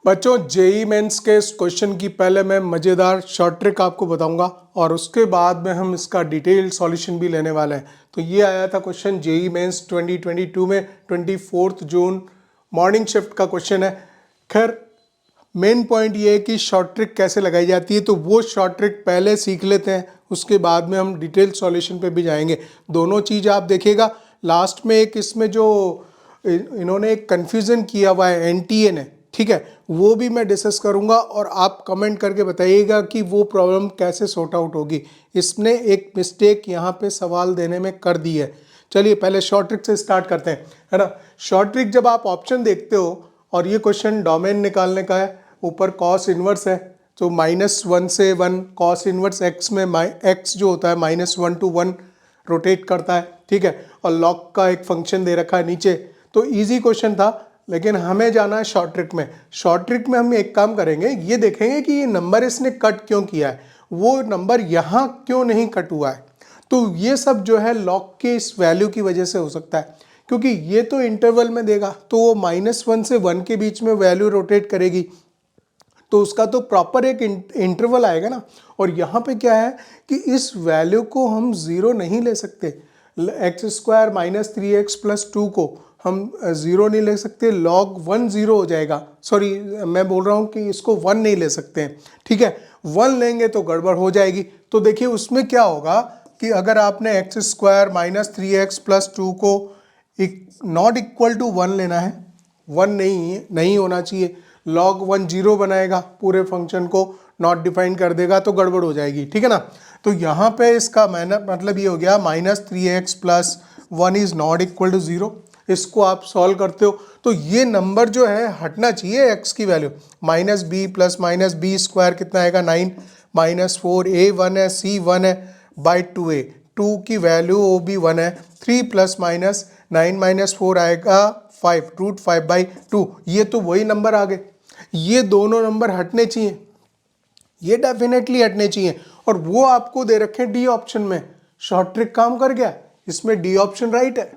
बच्चों JEE mains के इस क्वेश्चन की पहले मैं मज़ेदार शॉर्ट ट्रिक आपको बताऊंगा और उसके बाद में हम इसका डिटेल सॉल्यूशन भी लेने वाले हैं। तो ये आया था क्वेश्चन जेई मेंस 2022 में 24 जून मॉर्निंग शिफ्ट का क्वेश्चन है। खैर मेन पॉइंट ये है कि शॉर्ट ट्रिक कैसे लगाई जाती है, तो वो शॉर्ट ट्रिक पहले सीख लेते हैं, उसके बाद में हम डिटेल सॉल्यूशन पे भी जाएंगे। दोनों चीज़ आप देखिएगा। लास्ट में एक इसमें जो इन्होंने एक कन्फ्यूज़न किया हुआ है एनटीए ने, ठीक है, वो भी मैं डिस्कस करूंगा और आप कमेंट करके बताइएगा कि वो प्रॉब्लम कैसे सॉर्ट आउट होगी। इसने एक मिस्टेक यहाँ पे सवाल देने में कर दी है। चलिए पहले शॉर्ट ट्रिक से स्टार्ट करते हैं, है ना। शॉर्ट ट्रिक जब आप ऑप्शन देखते हो और ये क्वेश्चन डोमेन निकालने का है, ऊपर कॉस इनवर्स है, तो -1 से 1 कॉस इनवर्स एक्स में एक्स जो होता है -1 to 1 रोटेट करता है, ठीक है, और लॉग का एक फंक्शन दे रखा है नीचे। तो इजी क्वेश्चन था, लेकिन हमें जाना है शॉर्ट ट्रिक में। शॉर्ट ट्रिक में हम एक काम करेंगे, ये देखेंगे कि ये नंबर इसने कट क्यों किया है, वो नंबर यहाँ क्यों नहीं कट हुआ है। तो ये सब जो है लॉग के इस वैल्यू की वजह से हो सकता है, क्योंकि ये तो इंटरवल में देगा, तो वो -1 से 1 के बीच में वैल्यू रोटेट करेगी, तो उसका तो प्रॉपर एक इंटरवल आएगा ना। और यहाँ पे क्या है कि इस वैल्यू को हम ज़ीरो नहीं ले सकते। x² - 3x + 2 को हम ज़ीरो नहीं ले सकते, log 1 ज़ीरो हो जाएगा। सॉरी, मैं बोल रहा हूँ कि इसको 1 नहीं ले सकते हैं, ठीक है। 1 लेंगे तो गड़बड़ हो जाएगी। तो देखिए उसमें क्या होगा कि अगर आपने x² - 3x + 2 को नॉट इक्वल टू 1 लेना है, 1 नहीं होना चाहिए, log 1 0 बनाएगा, पूरे फंक्शन को नॉट डिफाइन कर देगा, तो गड़बड़ हो जाएगी, ठीक है ना। तो यहाँ पे इसका मतलब ये हो गया -3x + 1 is not equal to 0। इसको आप सॉल्व करते हो तो ये नंबर जो है हटना चाहिए x की वैल्यू। -b + -b² कितना आएगा 9, -4 a 1 है, c 1 है बाई 2a, 2 की वैल्यू वो भी 1 है, 3 ± 9 - 4 आएगा 5, √5/2। ये तो वही नंबर आ गए। ये दोनों नंबर हटने चाहिए, ये डेफिनेटली हटने चाहिए, और वो आपको दे रखे डी ऑप्शन में। शॉर्ट ट्रिक काम कर गया, इसमें डी ऑप्शन राइट है,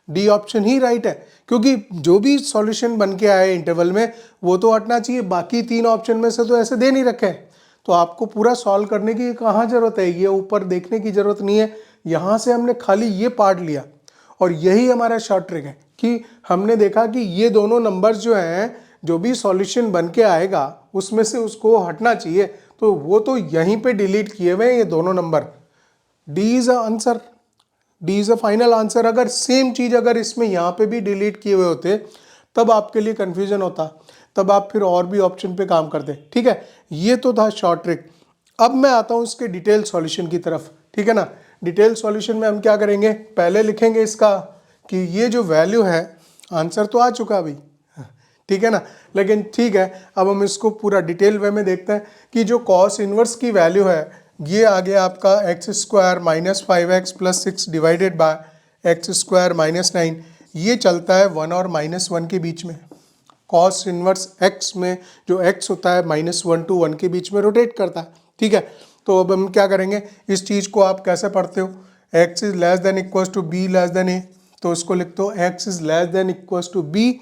डी ऑप्शन ही राइट है, क्योंकि जो भी सॉल्यूशन बन के आए इंटरवल में वो तो हटना चाहिए। बाकी 3 ऑप्शन में से तो ऐसे दे नहीं रखे हैं, तो आपको पूरा सॉल्व करने की कहाँ जरूरत है, ये ऊपर देखने की जरूरत नहीं है। यहाँ से हमने खाली ये पार्ट लिया, और यही हमारा शॉर्ट ट्रिक है कि हमने देखा कि ये दोनों नंबर्स जो हैं, जो भी सॉल्यूशन बन के आएगा उसमें से उसको हटना चाहिए, तो वो तो यहीं पे डिलीट किए हुए हैं ये दोनों number. D is answer, D is a final answer. अगर सेम चीज अगर इसमें यहाँ पे भी डिलीट किए हुए होते तब आपके लिए कंफ्यूजन होता, तब आप फिर और भी ऑप्शन पे काम करते, ठीक है। ये तो था शॉर्ट ट्रिक। अब मैं आता हूँ इसके डिटेल सॉल्यूशन की तरफ, ठीक है ना। डिटेल सॉल्यूशन में हम क्या करेंगे, पहले लिखेंगे इसका कि ये जो वैल्यू है, आंसर तो आ चुका अभी, ठीक है ना, लेकिन ठीक है, अब हम इसको पूरा डिटेल वे में देखते हैं कि जो कॉस इनवर्स की वैल्यू है, ये आ गया आपका x² - 5x + 6 divided by x² - 9। ये चलता है 1 और -1 के बीच में। कॉस इनवर्स x में जो x होता है -1 to 1 के बीच में रोटेट करता है, ठीक है। तो अब हम क्या करेंगे, इस चीज़ को आप कैसे पढ़ते हो, x is less than equals to b less than a, तो इसको लिखते हो x is less than equals to b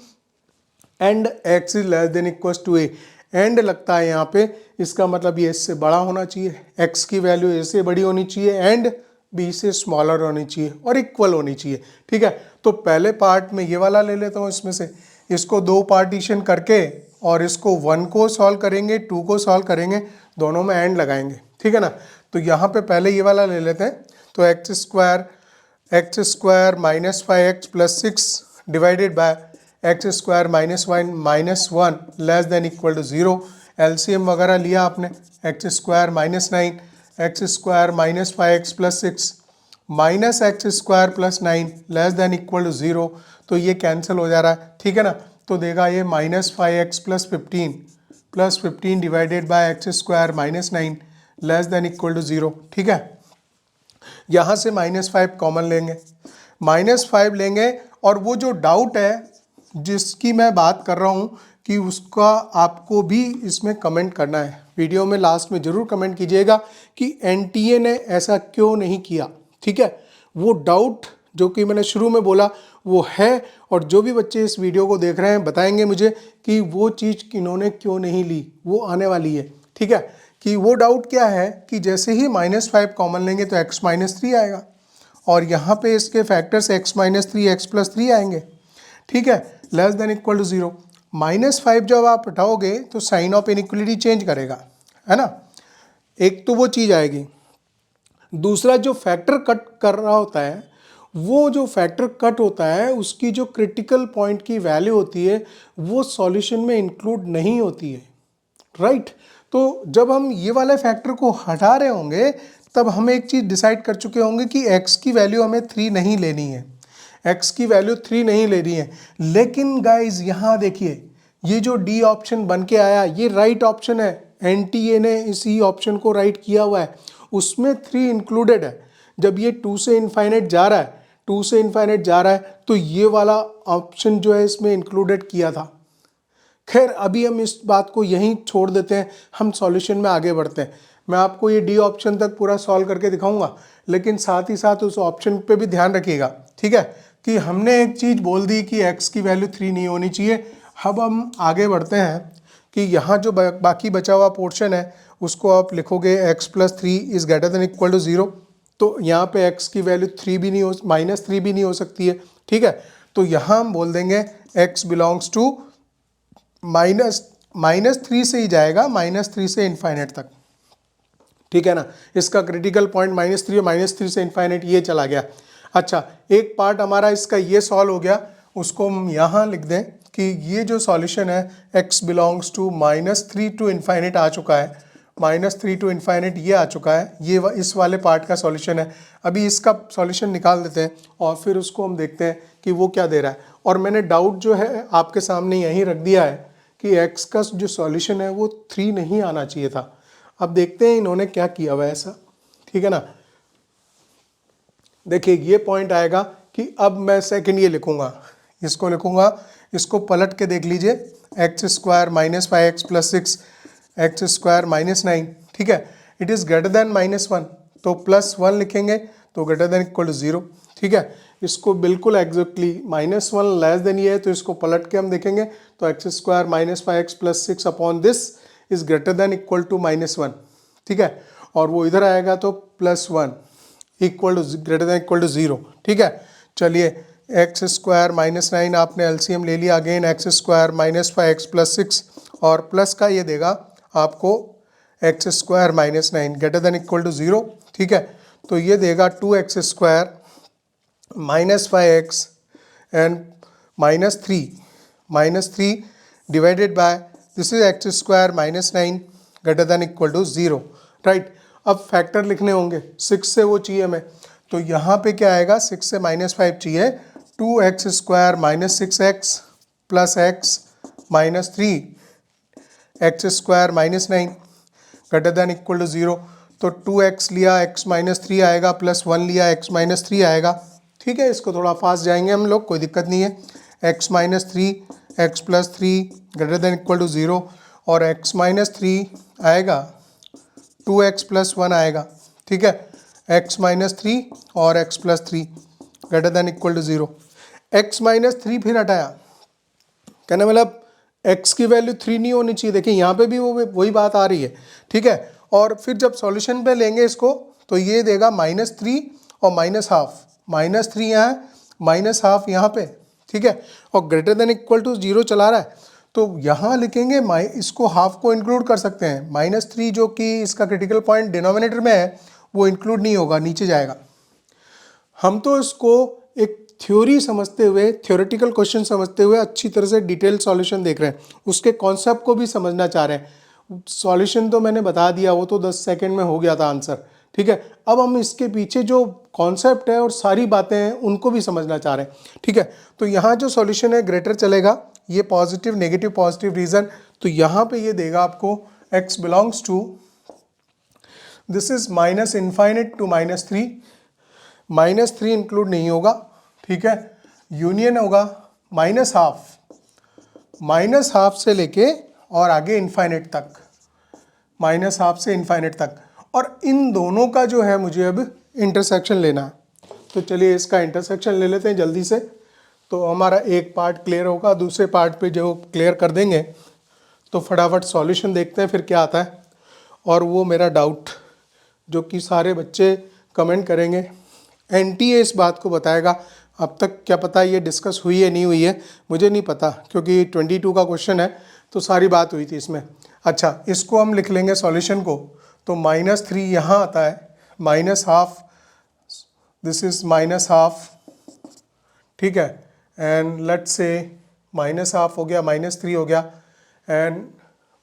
and x is less than equals to a। And लगता है यहाँ पे, इसका मतलब ये इससे बड़ा होना चाहिए, x की वैल्यू a से बड़ी होनी चाहिए एंड b से स्मॉलर होनी चाहिए और इक्वल होनी चाहिए, ठीक है। तो पहले पार्ट में ये वाला ले लेता हूँ, इसमें से इसको 2 पार्टीशन करके और इसको 1 को सॉल्व करेंगे, 2 को सॉल्व करेंगे, दोनों में एंड लगाएंगे, ठीक है ना। तो यहाँ पे पहले ये वाला ले लेते हैं, तो x² - 5x + 6 divided by x² - 1 less than equal to 0। LCM वगैरह लिया आपने, x² - 9 x² - 5x + 6 minus x² + 9 less than equal to 0, तो ये कैंसिल हो जा रहा है, ठीक है ना। तो देगा ये -5x + 15 divided by x² - 9 less than equal to 0, ठीक है। यहाँ से -5 कॉमन लेंगे, -5 लेंगे, और वो जो डाउट है जिसकी मैं बात कर रहा हूँ कि उसका आपको भी इसमें कमेंट करना है, वीडियो में लास्ट में ज़रूर कमेंट कीजिएगा कि एनटीए ने ऐसा क्यों नहीं किया, ठीक है। वो डाउट जो कि मैंने शुरू में बोला, वो है, और जो भी बच्चे इस वीडियो को देख रहे हैं बताएंगे मुझे कि वो चीज़ इन्होंने क्यों नहीं ली, वो आने वाली है। ठीक है, कि वो डाउट क्या है कि जैसे ही -5 कॉमन लेंगे तो x-3 आएगा, और यहाँ पे इसके फैक्टर्स x-3 x+3 आएंगे। ठीक है, लेस देन इक्वल टू 0। -5 जब आप हटाओगे तो साइन ऑफ इनइक्वलिटी चेंज करेगा, है ना। एक तो वो चीज़ आएगी। दूसरा, जो फैक्टर कट कर रहा होता है, वो जो फैक्टर कट होता है उसकी जो क्रिटिकल पॉइंट की वैल्यू होती है वो सॉल्यूशन में इंक्लूड नहीं होती है, राइट। तो जब हम ये वाले फैक्टर को हटा रहे होंगे तब हम एक चीज़ डिसाइड कर चुके होंगे कि x की वैल्यू हमें 3 नहीं लेनी है, x की वैल्यू 3 नहीं लेनी है। लेकिन गाइज यहाँ देखिए, ये जो डी ऑप्शन बन के आया ये राइट ऑप्शन है, एनटीए ने इसी ऑप्शन को राइट किया हुआ है, उसमें 3 इंक्लूडेड है। जब ये 2 से इनफाइनाइट जा रहा है, 2 से इनफाइनाइट जा रहा है तो ये वाला ऑप्शन जो है इसमें इंक्लूडेड किया था। खैर अभी हम इस बात को यहीं छोड़ देते हैं, हम सॉल्यूशन में आगे बढ़ते हैं। मैं आपको ये डी ऑप्शन तक पूरा सॉल्व करके दिखाऊंगा, लेकिन साथ ही साथ उस ऑप्शन पे भी ध्यान रखिएगा। ठीक है, कि हमने एक चीज़ बोल दी कि x की वैल्यू 3 नहीं होनी चाहिए। अब हम आगे बढ़ते हैं कि यहाँ जो बाकी बचा हुआ पोर्शन है उसको आप लिखोगे x+3 is greater than equal to 0। तो यहाँ पे x की वैल्यू 3 भी नहीं हो, -3 भी नहीं हो सकती है। ठीक है, तो यहाँ हम बोल देंगे x बिलोंग्स टू -3 से ही जाएगा, -3 से इनफाइनाइट तक। ठीक है ना, इसका क्रिटिकल पॉइंट -3 और -3 से इनफाइनाइट ये चला गया। अच्छा, एक पार्ट हमारा इसका ये सॉल्व हो गया, उसको हम यहाँ लिख दें कि ये जो सॉल्यूशन है x belongs to -3 to infinite आ चुका है, -3 टू इनफाइनाइट ये आ चुका है, ये इस वाले पार्ट का सॉल्यूशन है। अभी इसका सॉल्यूशन निकाल देते हैं और फिर उसको हम देखते हैं कि वो क्या दे रहा है। और मैंने डाउट जो है आपके सामने यहीं रख दिया है कि x का जो सॉल्यूशन है वो 3 नहीं आना चाहिए था। अब देखते हैं इन्होंने क्या किया हुआ ऐसा। ठीक है ना, देखिए ये पॉइंट आएगा कि अब मैं सेकंड ये लिखूंगा, इसको लिखूंगा, इसको पलट के देख लीजिए, x² -5x + 6 x² -9। ठीक है, इट इज़ ग्रेटर देन -1 तो +1 लिखेंगे तो ग्रेटर देन इक्वल टू 0। ठीक है, इसको बिल्कुल एग्जैक्टली -1 लेस देन ये है तो इसको पलट के हम देखेंगे तो x² -5x + 6 upon this is greater than equal to -1। ठीक है, और वो इधर आएगा तो +1 equal to greater than equal to 0। ठीक है, चलिए x² -9 आपने एलसीएम ले लिया, अगेन x² -5x + 6 और प्लस का ये देगा आपको x² -9 greater than equal to 0। ठीक है, तो ये देगा 2x² -5x and -3 divided by this is x² -9 greater than equal to 0, right. अब फैक्टर लिखने होंगे, 6 से वो चाहिए हमें, तो यहाँ पे क्या आएगा, 6 से -5 चाहिए, 2x² -6x + x -3 x² -9 greater than equal to 0। तो 2x लिया x -3 आएगा, +1 लिया x -3 आएगा। ठीक है, इसको थोड़ा फास्ट जाएंगे हम लोग, कोई दिक्कत नहीं है। x -3 x + 3 greater than equal to 0 और x -3 आएगा 2x + 1 आएगा। ठीक है, x -3 और x + 3 greater than equal to 0। x -3 फिर हटाया, कहने मतलब x की वैल्यू 3 नहीं होनी चाहिए। देखिए यहाँ पे भी वही बात आ रही है। ठीक है, और फिर जब सॉल्यूशन पे लेंगे इसको तो ये देगा -3 और -½ -3 यहाँ है, -½ यहाँ पे। ठीक है, और ग्रेटर देन इक्वल टू 0 चला रहा है तो यहाँ लिखेंगे इसको हाफ को इंक्लूड कर सकते हैं, -3 जो कि इसका क्रिटिकल पॉइंट डिनोमिनेटर में है वो इंक्लूड नहीं होगा, नीचे जाएगा। हम तो इसको एक थ्योरी समझते हुए, थ्योरेटिकल क्वेश्चन समझते हुए अच्छी तरह से डिटेल सॉल्यूशन देख रहे हैं, उसके कॉन्सेप्ट को भी समझना चाह रहे हैं। सॉल्यूशन तो मैंने बता दिया, वो तो 10 सेकंड में हो गया था आंसर। ठीक है, अब हम इसके पीछे जो कॉन्सेप्ट है और सारी बातें हैं उनको भी समझना चाह रहे हैं। ठीक है, तो यहाँ जो सॉल्यूशन है ग्रेटर चलेगा, ये पॉजिटिव नेगेटिव पॉजिटिव रीजन, तो यहाँ पे ये देगा आपको x belongs to, this is -∞ to -3, -3 include नहीं होगा। ठीक है, यूनियन होगा -½ से लेके और आगे इनफाइनाइट तक, -½ से इनफाइनाइट तक, और इन दोनों का जो है मुझे अब इंटरसेक्शन लेना है। तो चलिए इसका इंटरसेक्शन ले लेते हैं जल्दी से। तो हमारा एक पार्ट क्लियर होगा, दूसरे पार्ट पे जो क्लियर कर देंगे तो फटाफट सॉल्यूशन देखते हैं फिर क्या आता है। और वो मेरा डाउट जो कि सारे बच्चे कमेंट करेंगे, एनटीए इस बात को बताएगा। अब तक क्या पता ये डिस्कस हुई है नहीं हुई है, मुझे नहीं पता, क्योंकि 22 का क्वेश्चन है तो सारी बात हुई थी इसमें। अच्छा, इसको हम लिख लेंगे सॉल्यूशन को। तो -3 यहाँ आता है, -½ दिस इज -½ ठीक है, एंड लेट्स से -½ हो गया, -3 हो गया, एंड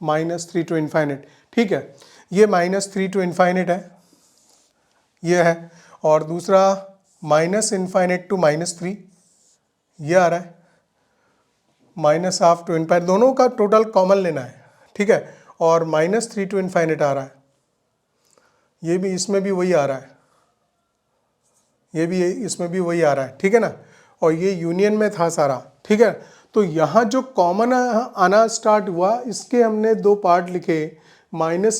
-3 टू इन्फाइनेट। ठीक है, ये -3 टू इन्फाइनेट है, ये है, और दूसरा -∞ टू -3 ये आ रहा है, -½ टू इन्फाइनेट, दोनों का टोटल कॉमन लेना है। ठीक है, और -3 टू इन्फाइनेट आ रहा है, ये भी इसमें भी वही आ रहा है, ये भी इसमें भी वही आ रहा है। ठीक है ना, और ये यूनियन में था सारा। ठीक है, तो यहाँ जो कॉमन आना स्टार्ट हुआ, इसके हमने दो पार्ट लिखे, -∞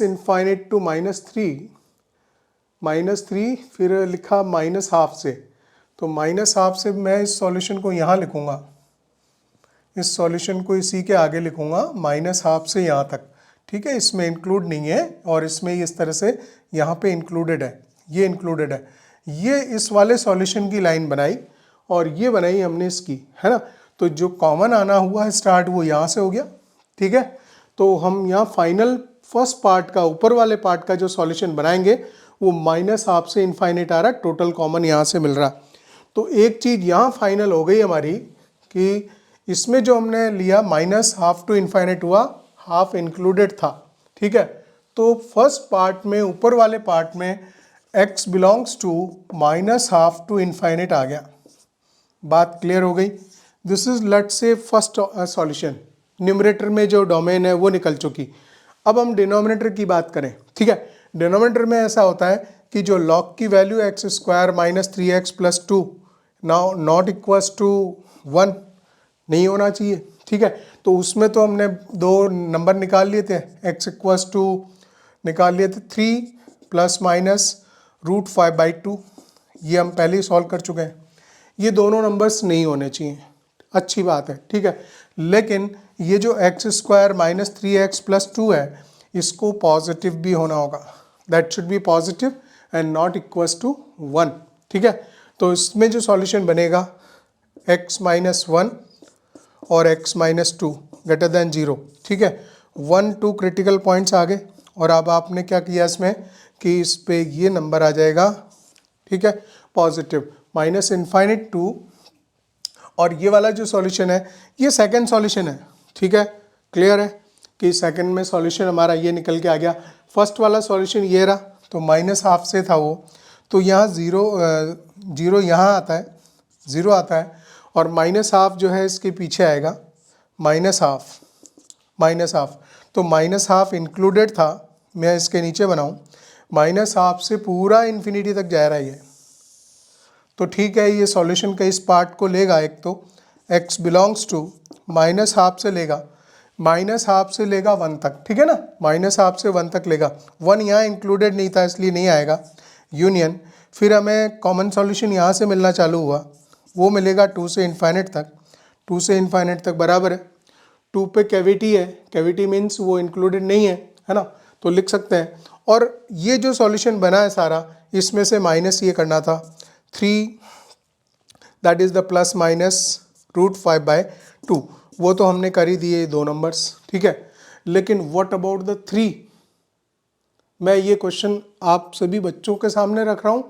टू -3, फिर लिखा -½ से। तो -½ से मैं इस सॉल्यूशन को यहाँ लिखूँगा, इस सॉल्यूशन को इसी के आगे लिखूँगा -½ से यहाँ तक। ठीक है, इसमें इंक्लूड नहीं है, और इसमें इस तरह से यहाँ पे इंक्लूडेड है, ये इंक्लूडेड है। ये इस वाले सॉल्यूशन की लाइन बनाई, और ये बनाई हमने इसकी, है ना। तो जो कॉमन आना हुआ है स्टार्ट, वो यहाँ से हो गया। ठीक है, तो हम यहाँ फाइनल फर्स्ट पार्ट का, ऊपर वाले पार्ट का जो सॉल्यूशन बनाएंगे वो -½ से इन्फाइनेट आ रहा है, टोटल कॉमन यहाँ से मिल रहा। तो एक चीज़ यहाँ फाइनल हो गई हमारी कि इसमें जो हमने लिया -½ टू इन्फाइनेट हुआ, हाफ इंक्लूडेड था। ठीक है, तो फर्स्ट पार्ट में, ऊपर वाले पार्ट में x belongs to -½ to infinite आ गया। बात क्लियर हो गई। This is let's say first solution. Numerator में जो डोमेन है वो निकल चुकी। अब हम डिनोमिनेटर की बात करें। ठीक है, डिनोमिनेटर में ऐसा होता है कि जो लॉग की value x² - 3x + 2 now not equals to 1 नहीं होना चाहिए। ठीक है, तो उसमें तो हमने दो नंबर निकाल लिए थे, x निकाल लिए थे 3 ± √5/2, ये हम पहले ही सॉल्व कर चुके हैं। ये दोनों नंबर्स नहीं होने चाहिए, अच्छी बात है। ठीक है, लेकिन ये जो x² - 3x + 2 है, इसको पॉजिटिव भी होना होगा, that should be positive and not equals to 1। ठीक है, तो इसमें जो सॉल्यूशन बनेगा x - 1 और x - 2 > 0। ठीक है, 1 2 क्रिटिकल पॉइंट्स आ गए, और अब आपने क्या किया इसमें कि इस पे ये नंबर आ जाएगा। ठीक है, पॉजिटिव -∞ टू, और ये वाला जो सॉल्यूशन है ये सेकंड सॉल्यूशन है। ठीक है, क्लियर है कि सेकंड में सॉल्यूशन हमारा ये निकल के आ गया। फर्स्ट वाला सॉल्यूशन ये रहा, तो -½ से था वो, तो यहाँ 0 यहाँ आता है, 0 आता है, और -½ जो है इसके पीछे आएगा, -½ तो -½ इंक्लूडेड था। मैं इसके नीचे बनाऊँ, -½ से पूरा इन्फिनिटी तक जा रहा है ये। तो ठीक है, ये सॉल्यूशन का इस पार्ट को लेगा, एक तो x बिलोंग्स टू -½ से लेगा, -½ से लेगा 1 तक। ठीक है ना, -½ से 1 तक लेगा, 1 यहाँ इंक्लूडेड नहीं था इसलिए नहीं आएगा, यूनियन। फिर हमें कॉमन सॉल्यूशन यहाँ से मिलना चालू हुआ, वो मिलेगा 2 से इन्फाइनेट तक, 2 से इन्फाइनेट तक बराबर है 2 पे कैविटी है, कैविटी मीन्स वो इंक्लूडेड नहीं है ना, तो लिख सकते हैं। और ये जो सॉल्यूशन बना है सारा, इसमें से माइनस ये करना था 3, दैट इज़ द ±√5/2, वो तो हमने कर ही दिए दो नंबर्स। ठीक है, लेकिन व्हाट अबाउट द 3? मैं ये क्वेश्चन आप सभी बच्चों के सामने रख रहा हूँ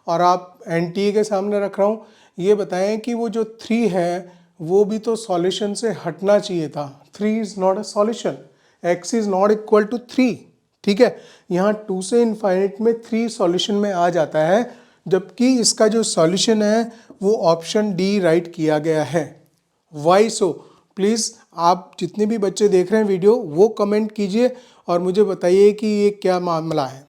और आप एनटीए के सामने रख रहा हूँ। ये बताएं कि वो जो 3 है वो भी तो सॉल्यूशन से हटना चाहिए था। 3 is not a solution, x is not equal to 3। ठीक है, यहाँ 2 से इन्फाइनेट में 3 सॉल्यूशन में आ जाता है, जबकि इसका जो सॉल्यूशन है वो ऑप्शन डी राइट किया गया है। Y so? प्लीज़ आप जितने भी बच्चे देख रहे हैं वीडियो वो कमेंट कीजिए और मुझे बताइए कि ये क्या मामला है।